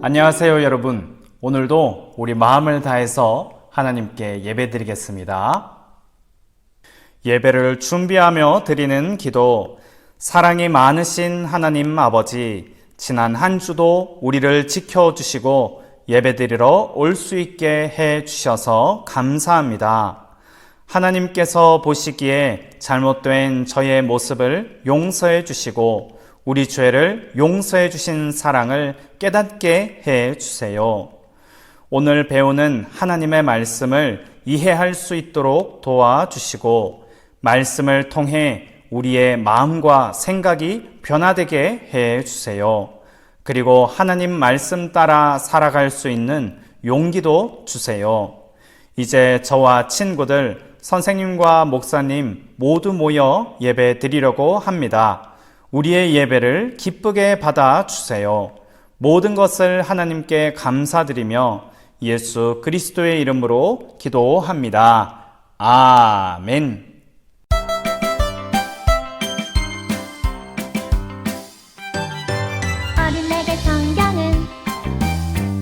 안녕하세요, 여러분. 오늘도 우리 마음을 다해서 하나님께 예배드리겠습니다. 예배를 준비하며 드리는 기도. 사랑이 많으신 하나님 아버지, 지난 한 주도 우리를 지켜주시고 예배드리러 올 수 있게 해 주셔서 감사합니다. 하나님께서 보시기에 잘못된 저의 모습을 용서해 주시고 우리 죄를 용서해 주신 사랑을 깨닫게 해 주세요. 오늘 배우는 하나님의 말씀을 이해할 수 있도록 도와주시고 말씀을 통해 우리의 마음과 생각이 변화되게 해 주세요. 그리고 하나님 말씀 따라 살아갈 수 있는 용기도 주세요. 이제 저와 친구들, 선생님과 목사님 모두 모여 예배 드리려고 합니다. 우리의 예배를 기쁘게 받아주세요. 모든 것을 하나님께 감사드리며 예수 그리스도의 이름으로 기도합니다. 아멘. 어린애들 성경은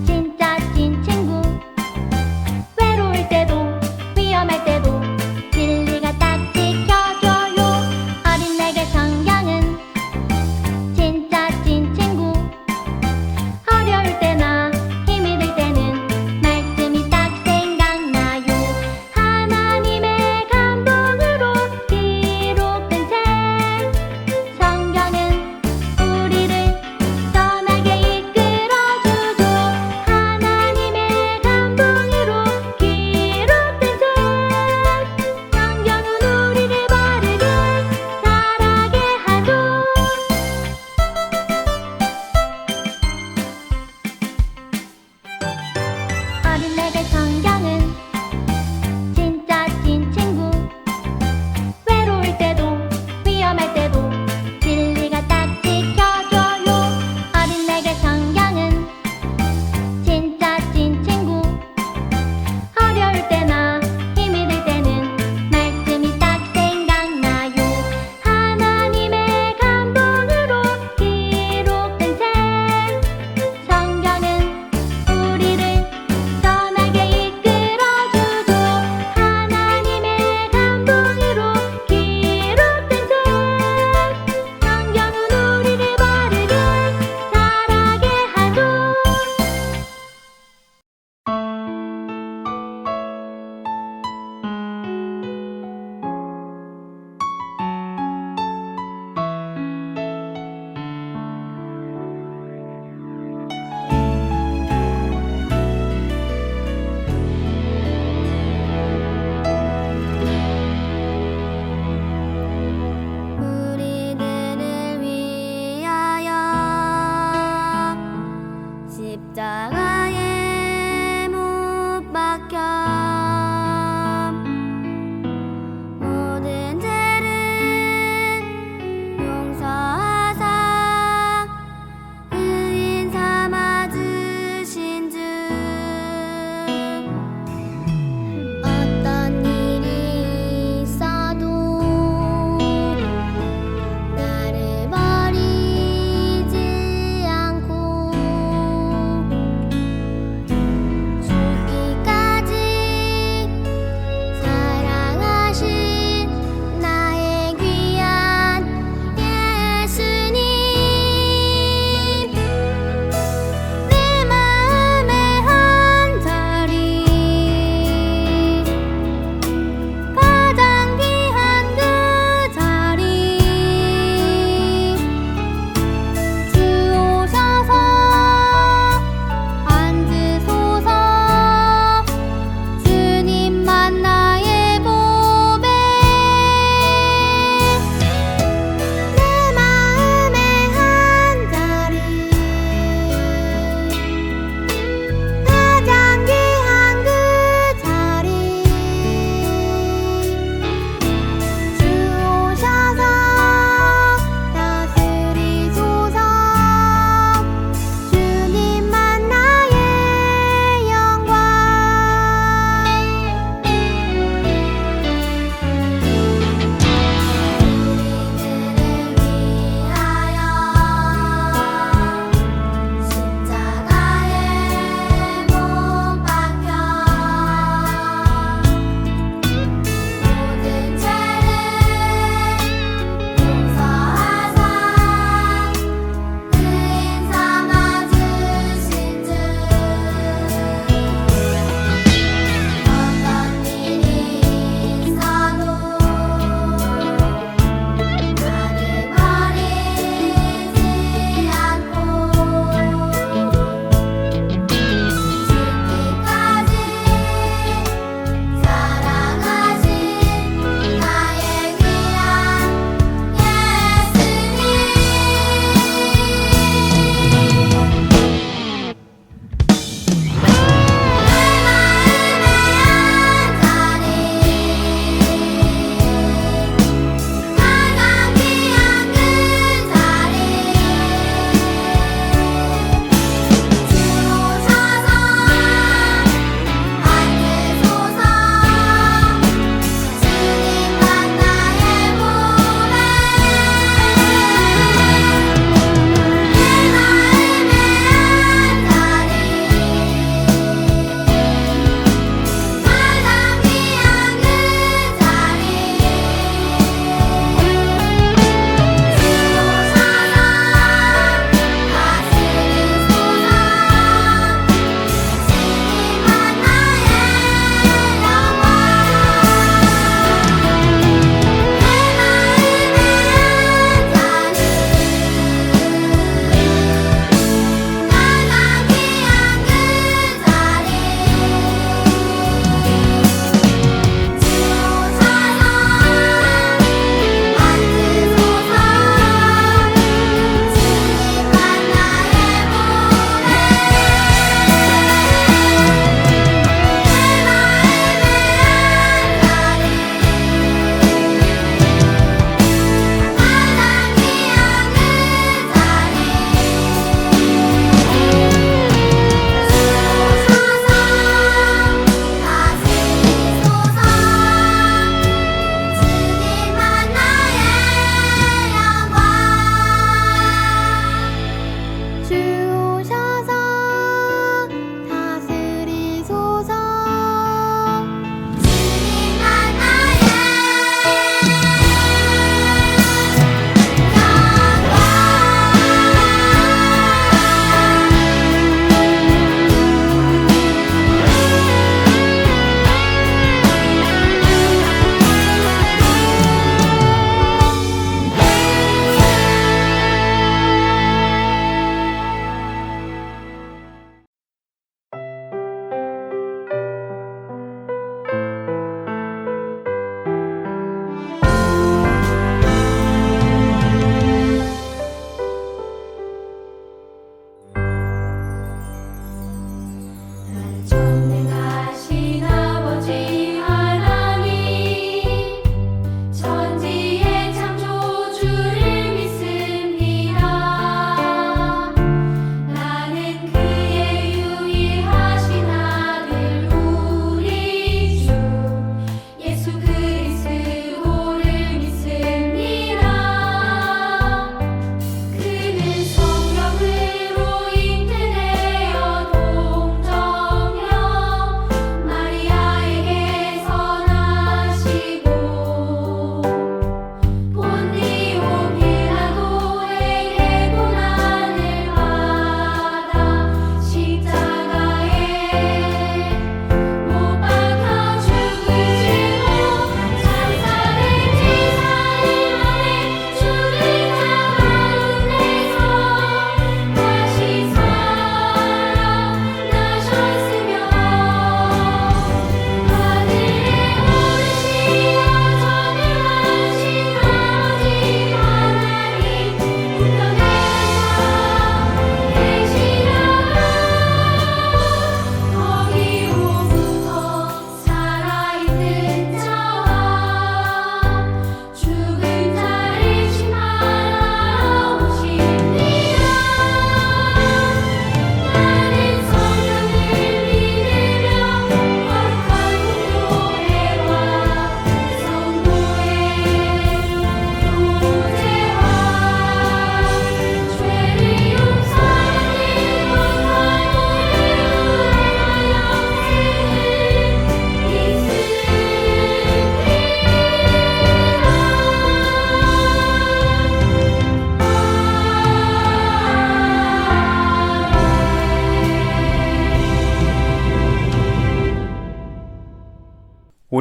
진짜 찐 친구. 외로울 때도 위험할 때도 진리가 딱 지켜줘요. 어린애들 성경은 진짜 찐 친구. 어려울 때나 힘이 들 때는 말씀이 딱 생각나요. 하나님의 감동을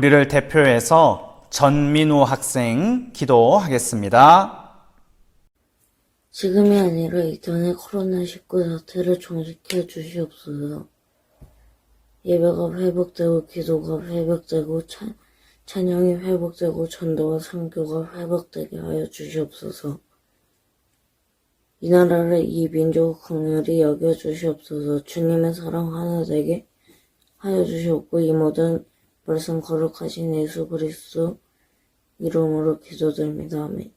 우리를 대표해서 전민우 학생 기도하겠습니다. 지금이 아니라 이전의 코로나19 사태를 종식해 주시옵소서. 예배가 회복되고 기도가 회복되고 찬양이 회복되고 전도와 선교가 회복되게 하여 주시옵소서. 이 나라를 이 민족을 긍휼히 여겨 주시옵소서. 주님의 사랑 하나 되게 하여 주시옵고 이 모든 말씀 거룩하신 예수 그리스도 이름으로 기도드립니다. 아멘.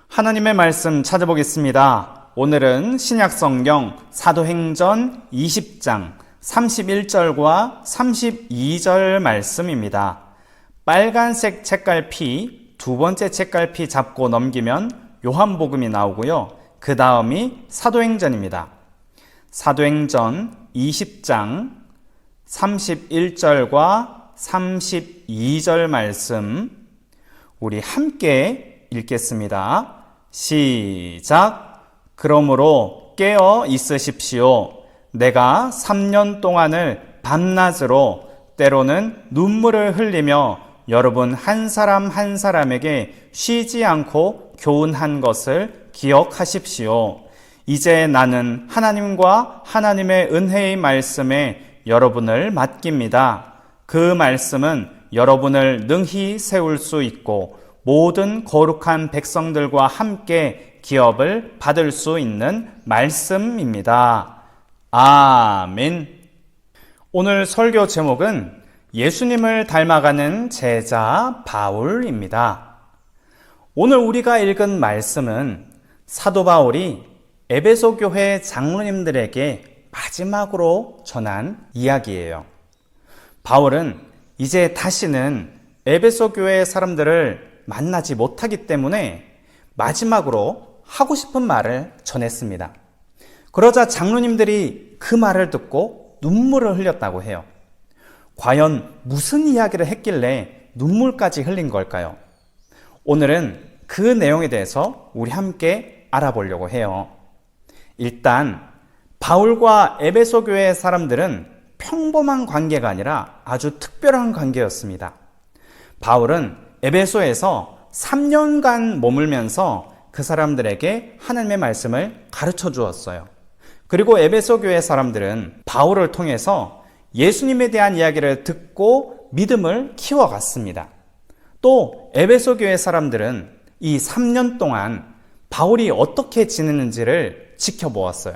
하나님의 말씀 찾아보겠습니다. 오늘은 신약성경 사도행전 20장 31절과 32절 말씀입니다. 빨간색 책갈피, 두 번째 책갈피 잡고 넘기면 요한복음이 나오고요. 그 다음이 사도행전입니다. 사도행전 20장 31절과 32절 말씀 우리 함께 읽겠습니다. 시작. 그러므로 깨어 있으십시오. 내가 3년 동안을 밤낮으로 때로는 눈물을 흘리며 여러분 한 사람 한 사람에게 쉬지 않고 교훈한 것을 기억하십시오. 이제 나는 하나님과 하나님의 은혜의 말씀에 여러분을 맡깁니다. 그 말씀은 여러분을 능히 세울 수 있고 모든 거룩한 백성들과 함께 기업을 받을 수 있는 말씀입니다. 아멘. 오늘 설교 제목은 예수님을 닮아가는 제자 바울입니다. 오늘 우리가 읽은 말씀은 사도 바울이 에베소 교회 장로님들에게 마지막으로 전한 이야기예요. 바울은 이제 다시는 에베소 교회 사람들을 만나지 못하기 때문에 마지막으로 하고 싶은 말을 전했습니다. 그러자 장로님들이 그 말을 듣고 눈물을 흘렸다고 해요. 과연 무슨 이야기를 했길래 눈물까지 흘린 걸까요? 오늘은 그 내용에 대해서 우리 함께 알아보려고 해요. 일단 바울과 에베소 교회 사람들은 평범한 관계가 아니라 아주 특별한 관계였습니다. 바울은 에베소에서 3년간 머물면서 그 사람들에게 하나님의 말씀을 가르쳐 주었어요. 그리고 에베소 교회 사람들은 바울을 통해서 예수님에 대한 이야기를 듣고 믿음을 키워갔습니다. 또 에베소 교회 사람들은 이 3년 동안 바울이 어떻게 지내는지를 지켜보았어요.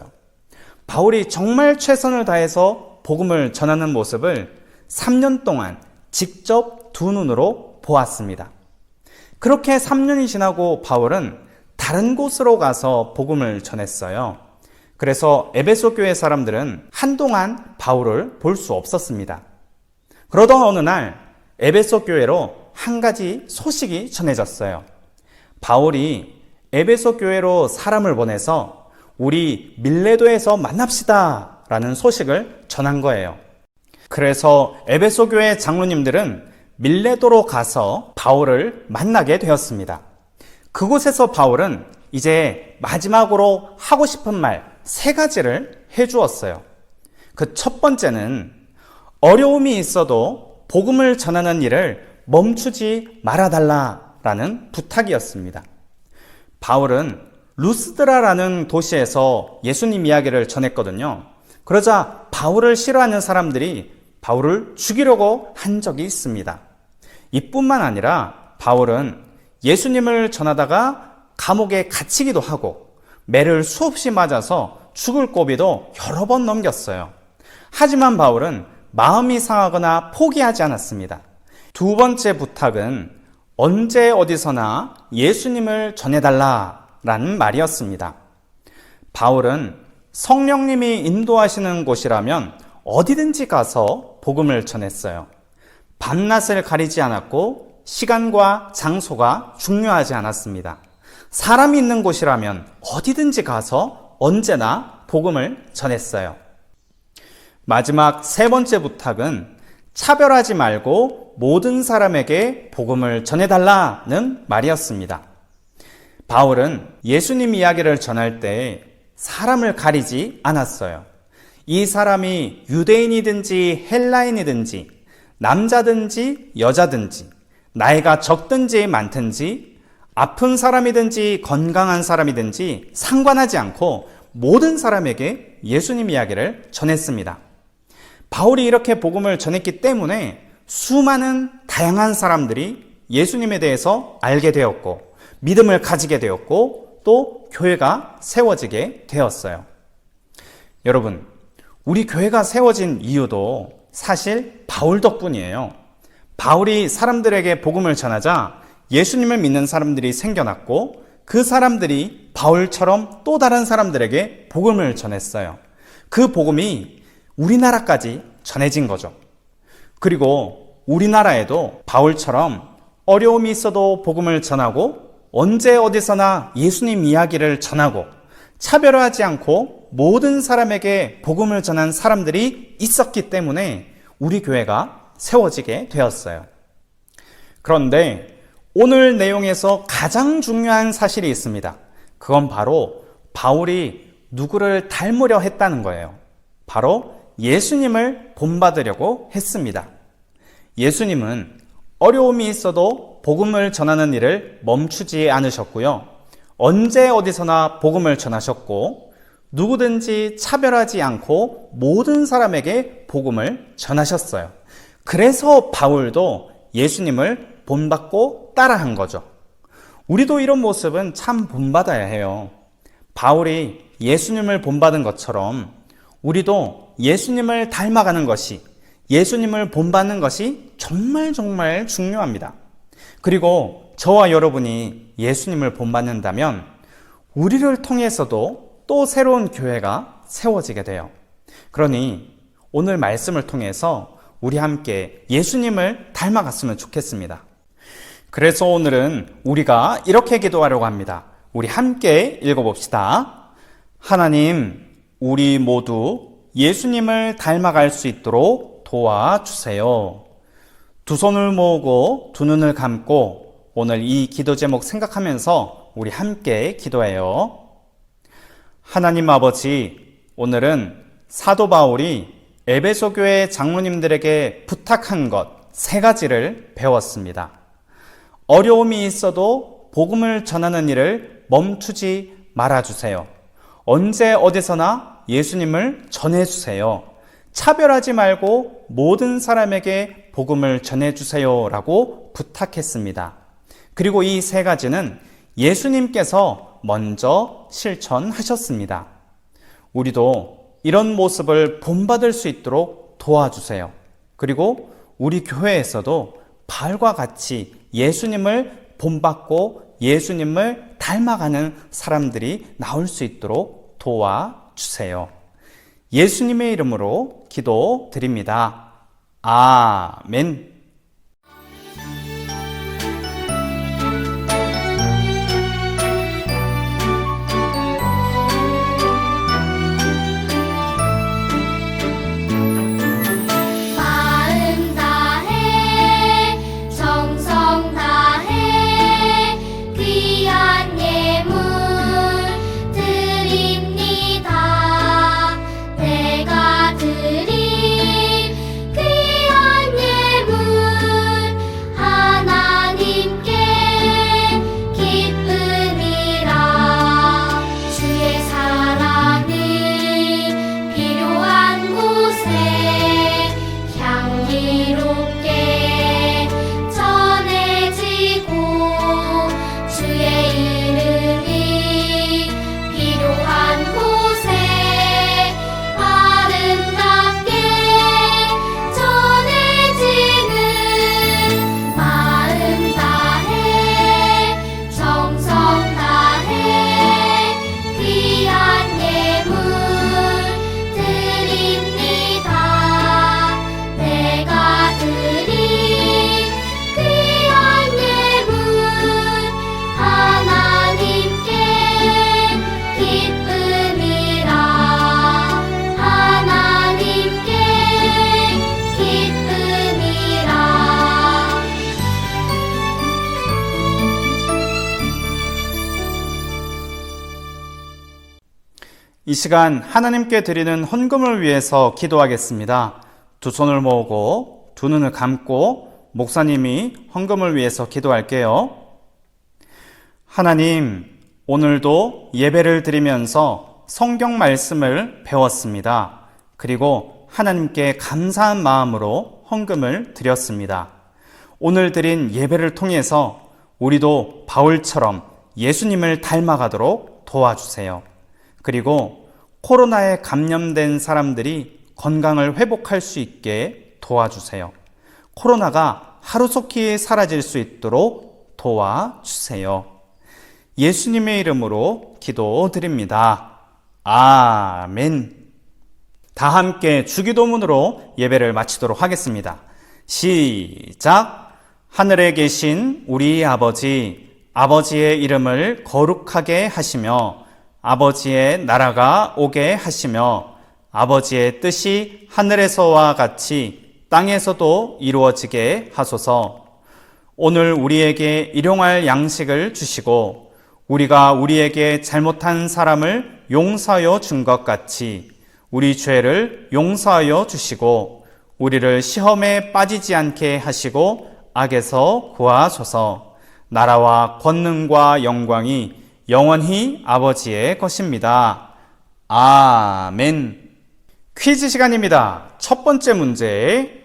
바울이 정말 최선을 다해서 복음을 전하는 모습을 3년 동안 직접 두 눈으로 보았습니다. 그렇게 3년이 지나고 바울은 다른 곳으로 가서 복음을 전했어요. 그래서 에베소 교회 사람들은 한동안 바울을 볼 수 없었습니다. 그러던 어느 날 에베소 교회로 한 가지 소식이 전해졌어요. 바울이 에베소 교회로 사람을 보내서 우리 밀레도에서 만납시다 라는 소식을 전한 거예요. 그래서 에베소 교회 장로님들은 밀레도로 가서 바울을 만나게 되었습니다. 그곳에서 바울은 이제 마지막으로 하고 싶은 말 3가지를 해주었어요. 그 첫 번째는 어려움이 있어도 복음을 전하는 일을 멈추지 말아달라라는 부탁이었습니다. 바울은 루스드라라는 도시에서 예수님 이야기를 전했거든요. 그러자 바울을 싫어하는 사람들이 바울을 죽이려고 한 적이 있습니다. 이뿐만 아니라 바울은 예수님을 전하다가 감옥에 갇히기도 하고 매를 수없이 맞아서 죽을 고비도 여러 번 넘겼어요. 하지만 바울은 마음이 상하거나 포기하지 않았습니다. 두 번째 부탁은 언제 어디서나 예수님을 전해달라라는 말이었습니다. 바울은 성령님이 인도하시는 곳이라면 어디든지 가서 복음을 전했어요. 밤낮을 가리지 않았고 시간과 장소가 중요하지 않았습니다. 사람이 있는 곳이라면 어디든지 가서 언제나 복음을 전했어요. 마지막 3번째 부탁은 차별하지 말고 모든 사람에게 복음을 전해달라는 말이었습니다. 바울은 예수님 이야기를 전할 때 사람을 가리지 않았어요. 이 사람이 유대인이든지 헬라인이든지 남자든지 여자든지, 나이가 적든지 많든지, 아픈 사람이든지 건강한 사람이든지 상관하지 않고 모든 사람에게 예수님 이야기를 전했습니다. 바울이 이렇게 복음을 전했기 때문에 수많은 다양한 사람들이 예수님에 대해서 알게 되었고, 믿음을 가지게 되었고, 또 교회가 세워지게 되었어요. 여러분, 우리 교회가 세워진 이유도 사실 바울 덕분이에요. 바울이 사람들에게 복음을 전하자 예수님을 믿는 사람들이 생겨났고, 그 사람들이 바울처럼 또 다른 사람들에게 복음을 전했어요. 그 복음이 우리나라까지 전해진 거죠. 그리고 우리나라에도 바울처럼 어려움이 있어도 복음을 전하고, 언제 어디서나 예수님 이야기를 전하고, 차별화하지 않고 모든 사람에게 복음을 전한 사람들이 있었기 때문에 우리 교회가 세워지게 되었어요. 그런데 오늘 내용에서 가장 중요한 사실이 있습니다. 그건 바로 바울이 누구를 닮으려 했다는 거예요. 바로 예수님을 본받으려고 했습니다. 예수님은 어려움이 있어도 복음을 전하는 일을 멈추지 않으셨고요. 언제 어디서나 복음을 전하셨고, 누구든지 차별하지 않고 모든 사람에게 복음을 전하셨어요. 그래서 바울도 예수님을 본받고 따라한 거죠. 우리도 이런 모습은 참 본받아야 해요. 바울이 예수님을 본받은 것처럼 우리도 예수님을 닮아가는 것이, 예수님을 본받는 것이 정말 중요합니다. 그리고 저와 여러분이 예수님을 본받는다면 우리를 통해서도 또 새로운 교회가 세워지게 돼요. 그러니 오늘 말씀을 통해서 우리 함께 예수님을 닮아갔으면 좋겠습니다. 그래서 오늘은 우리가 이렇게 기도하려고 합니다. 우리 함께 읽어봅시다. 하나님, 우리 모두 예수님을 닮아갈 수 있도록 도와주세요. 두 손을 모으고 두 눈을 감고 오늘 이 기도 제목 생각하면서 우리 함께 기도해요. 하나님 아버지, 오늘은 사도 바울이 에베소 교회 장로님들에게 부탁한 것 3가지를 배웠습니다. 어려움이 있어도 복음을 전하는 일을 멈추지 말아주세요. 언제 어디서나 예수님을 전해주세요. 차별하지 말고 모든 사람에게 복음을 전해주세요 라고 부탁했습니다. 그리고 이 3가지는 예수님께서 먼저 실천하셨습니다. 우리도 이런 모습을 본받을 수 있도록 도와주세요. 그리고 우리 교회에서도 바울과 같이 예수님을 본받고 예수님을 닮아가는 사람들이 나올 수 있도록 도와주세요. 예수님의 이름으로 기도드립니다. 아멘. 마음 다해 정성 다해 귀한 예물 드립니다. 내가 드린 귀한 예물 하나님께 기쁨이라. 주의 사랑은 필요한 곳에 향기롭게 전해지고 주의 이름이 필요한 곳에 아름답게 전해지는 마음 다해 정성 다해 귀한 예물 드립니다. 내가 드린 귀한 예물 하나님께 기쁨이라. 하나님께 기쁨이라. 이 시간 하나님께 드리는 헌금을 위해서 기도하겠습니다. 두 손을 모으고 두 두 눈을 감고 목사님이 헌금을 위해서 기도할게요. 하나님, 오늘도 예배를 드리면서 성경 말씀을 배웠습니다. 그리고 하나님께 감사한 마음으로 헌금을 드렸습니다. 오늘 드린 예배를 통해서 우리도 바울처럼 예수님을 닮아가도록 도와주세요. 그리고 코로나에 감염된 사람들이 건강을 회복할 수 있게 도와주세요. 코로나가 하루속히 사라질 수 있도록 도와주세요. 예수님의 이름으로 기도드립니다. 아멘. 다 함께 주기도문으로 예배를 마치도록 하겠습니다. 시작. 하늘에 계신 우리 아버지, 아버지의 이름을 거룩하게 하시며 아버지의 나라가 오게 하시며 아버지의 뜻이 하늘에서와 같이 땅에서도 이루어지게 하소서. 오늘 우리에게 일용할 양식을 주시고 우리가 우리에게 잘못한 사람을 용서하여 준 것 같이 우리 죄를 용서하여 주시고 우리를 시험에 빠지지 않게 하시고 악에서 구하소서. 나라와 권능과 영광이 영원히 아버지의 것입니다. 아멘. 퀴즈 시간입니다. 첫 번째 문제.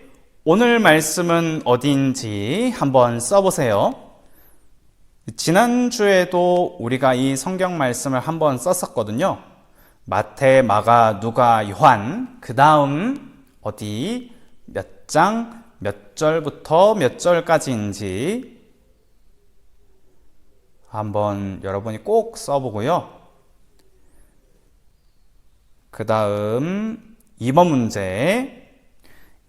오늘 말씀은 어디인지 한번 써보세요. 지난주에도 우리가 이 성경 말씀을 한번 썼었거든요. 마태, 마가, 누가, 요한, 그 다음 어디, 몇 장, 몇 절부터 몇 절까지인지 한번 여러분이 꼭 써보고요. 그 다음 2번 문제.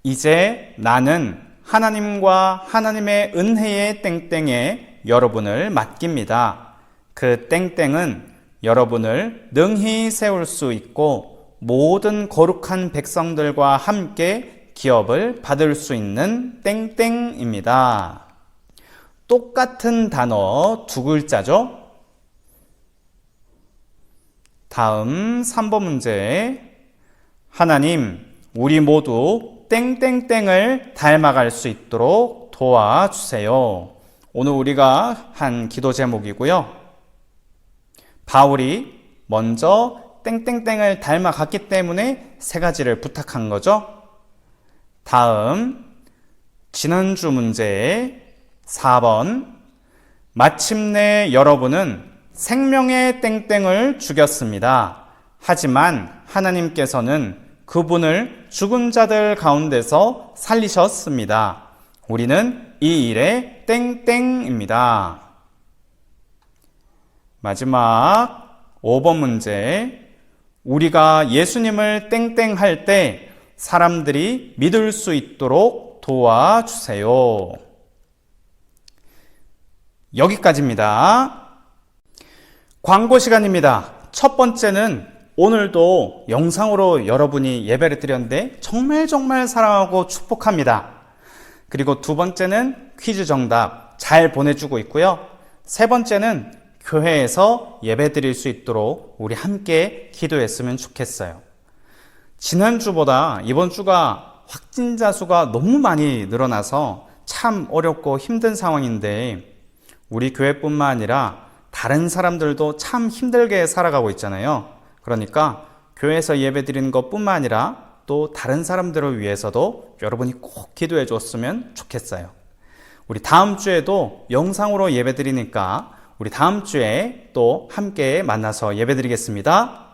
이제 나는 하나님과 하나님의 은혜의 땡땡에 여러분을 맡깁니다. 그 땡땡은 여러분을 능히 세울 수 있고 모든 거룩한 백성들과 함께 기업을 받을 수 있는 땡땡입니다. 똑같은 단어 두 글자죠? 다음 3번 문제. 하나님, 우리 모두 땡땡땡을 닮아갈 수 있도록 도와주세요. 오늘 우리가 한 기도 제목이고요. 바울이 먼저 땡땡땡을 닮아갔기 때문에 세 가지를 부탁한 거죠. 다음 지난주 문제 4번. 마침내 여러분은 생명의 땡땡을 죽였습니다. 하지만 하나님께서는 그분을 죽은 자들 가운데서 살리셨습니다. 우리는 이 일의 땡땡입니다. 마지막 5번 문제. 우리가 예수님을 땡땡할 때 사람들이 믿을 수 있도록 도와주세요. 여기까지입니다. 광고 시간입니다. 첫 번째는 오늘도 영상으로 여러분이 예배를 드렸는데 정말 사랑하고 축복합니다. 그리고 두 번째는 퀴즈 정답 잘 보내주고 있고요. 세 번째는 교회에서 예배 드릴 수 있도록 우리 함께 기도했으면 좋겠어요. 지난주보다 이번 주가 확진자 수가 너무 많이 늘어나서 참 어렵고 힘든 상황인데 우리 교회뿐만 아니라 다른 사람들도 참 힘들게 살아가고 있잖아요. 그러니까 교회에서 예배 드리는 것뿐만 아니라 또 다른 사람들을 위해서도 여러분이 꼭 기도해 줬으면 좋겠어요. 우리 다음 주에도 영상으로 예배 드리니까 우리 다음 주에 또 함께 만나서 예배 드리겠습니다.